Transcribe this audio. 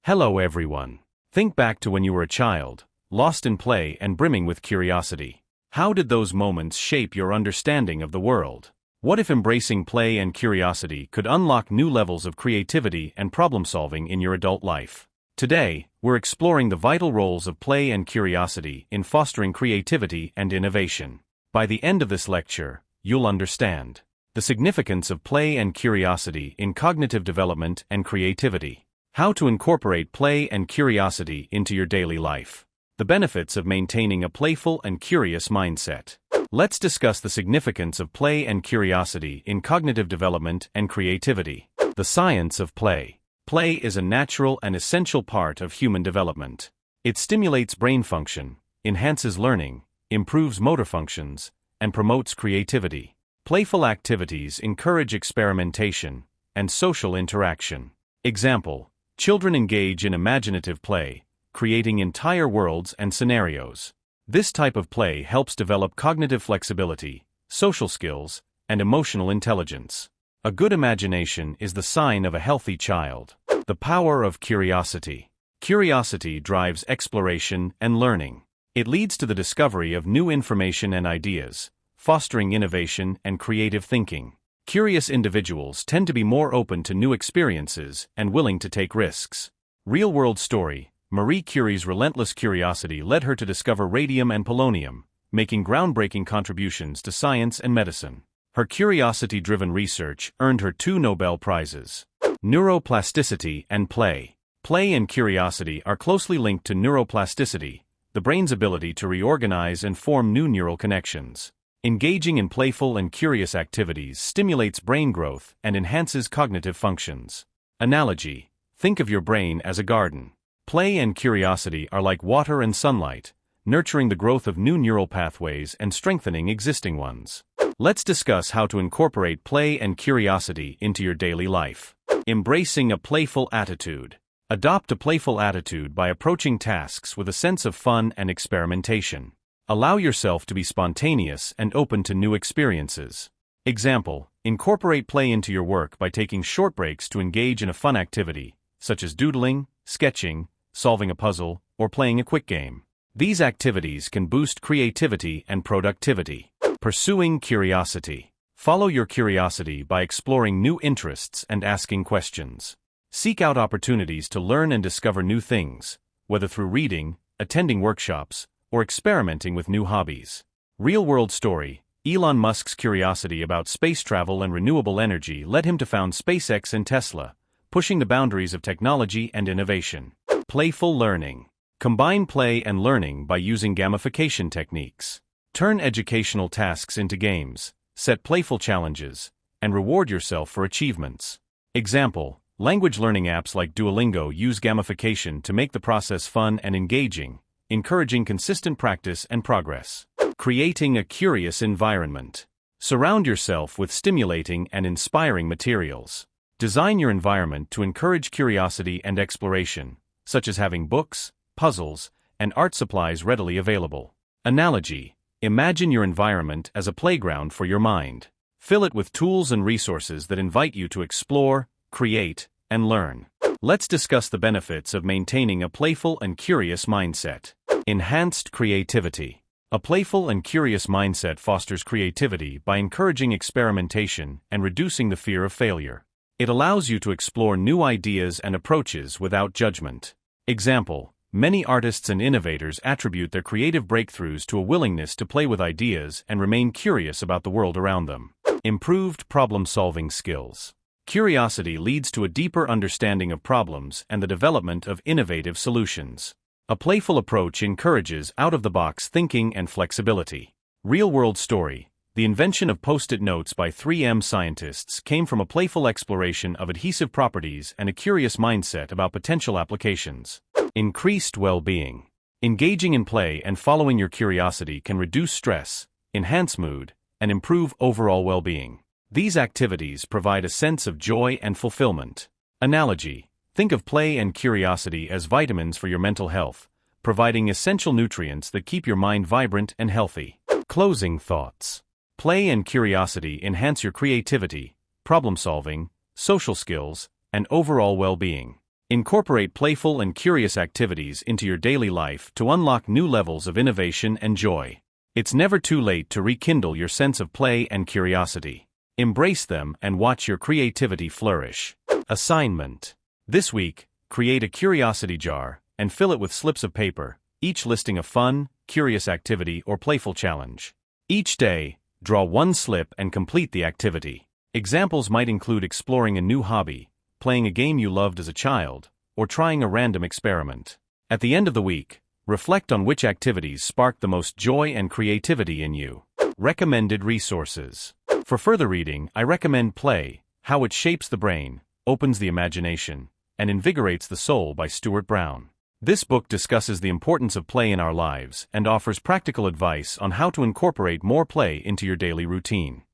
Hello everyone. Think back to when you were a child, lost in play and brimming with curiosity. How did those moments shape your understanding of the world? What if embracing play and curiosity could unlock new levels of creativity and problem-solving in your adult life? Today, we're exploring the vital roles of play and curiosity in fostering creativity and innovation. By the end of this lecture, you'll understand the significance of play and curiosity in cognitive development and creativity, how to incorporate play and curiosity into your daily life, the benefits of maintaining a playful and curious mindset. Let's discuss the significance of play and curiosity in cognitive development and creativity. The science of play. Play is a natural and essential part of human development. It stimulates brain function, enhances learning, improves motor functions, and promotes creativity. Playful activities encourage experimentation and social interaction. Example: children engage in imaginative play, creating entire worlds and scenarios. This type of play helps develop cognitive flexibility, social skills, and emotional intelligence. A good imagination is the sign of a healthy child. The power of curiosity. Curiosity drives exploration and learning. It leads to the discovery of new information and ideas, fostering innovation and creative thinking. Curious individuals tend to be more open to new experiences and willing to take risks. Real-world story: Marie Curie's relentless curiosity led her to discover radium and polonium, making groundbreaking contributions to science and medicine. Her curiosity-driven research earned her 2 Nobel Prizes. Neuroplasticity and play. Play and curiosity are closely linked to neuroplasticity, the brain's ability to reorganize and form new neural connections. Engaging in playful and curious activities stimulates brain growth and enhances cognitive functions. Analogy: think of your brain as a garden. Play and curiosity are like water and sunlight, nurturing the growth of new neural pathways and strengthening existing ones. Let's discuss how to incorporate play and curiosity into your daily life. Embracing a playful attitude. Adopt a playful attitude by approaching tasks with a sense of fun and experimentation. Allow yourself to be spontaneous and open to new experiences. Example: incorporate play into your work by taking short breaks to engage in a fun activity, such as doodling, sketching, solving a puzzle, or playing a quick game. These activities can boost creativity and productivity. Pursuing curiosity. Follow your curiosity by exploring new interests and asking questions. Seek out opportunities to learn and discover new things, whether through reading, attending workshops, or experimenting with new hobbies. Real-world story: Elon Musk's curiosity about space travel and renewable energy led him to found SpaceX and Tesla, pushing the boundaries of technology and innovation. Playful learning. Combine play and learning by using gamification techniques. Turn educational tasks into games, set playful challenges, and reward yourself for achievements. Example: language learning apps like Duolingo use gamification to make the process fun and engaging, encouraging consistent practice and progress. Creating a curious environment. Surround yourself with stimulating and inspiring materials. Design your environment to encourage curiosity and exploration, such as having books, puzzles, and art supplies readily available. Analogy: imagine your environment as a playground for your mind. Fill it with tools and resources that invite you to explore, create, and learn. Let's discuss the benefits of maintaining a playful and curious mindset. Enhanced creativity. A playful and curious mindset fosters creativity by encouraging experimentation and reducing the fear of failure. It allows you to explore new ideas and approaches without judgment. Example: many artists and innovators attribute their creative breakthroughs to a willingness to play with ideas and remain curious about the world around them. Improved problem-solving skills. Curiosity leads to a deeper understanding of problems and the development of innovative solutions. A playful approach encourages out-of-the-box thinking and flexibility. Real-world story: the invention of Post-it notes by 3M scientists came from a playful exploration of adhesive properties and a curious mindset about potential applications. Increased well-being. Engaging in play and following your curiosity can reduce stress, enhance mood, and improve overall well-being. These activities provide a sense of joy and fulfillment. Analogy: think of play and curiosity as vitamins for your mental health, providing essential nutrients that keep your mind vibrant and healthy. Closing thoughts. Play and curiosity enhance your creativity, problem-solving, social skills, and overall well-being. Incorporate playful and curious activities into your daily life to unlock new levels of innovation and joy. It's never too late to rekindle your sense of play and curiosity. Embrace them and watch your creativity flourish. Assignment. This week, create a curiosity jar and fill it with slips of paper, each listing a fun, curious activity or playful challenge. Each day, draw one slip and complete the activity. Examples might include exploring a new hobby, playing a game you loved as a child, or trying a random experiment. At the end of the week, reflect on which activities sparked the most joy and creativity in you. Recommended resources. For further reading, I recommend Play, How It Shapes the Brain, Opens the Imagination, and Invigorates the Soul by Stuart Brown. This book discusses the importance of play in our lives and offers practical advice on how to incorporate more play into your daily routine.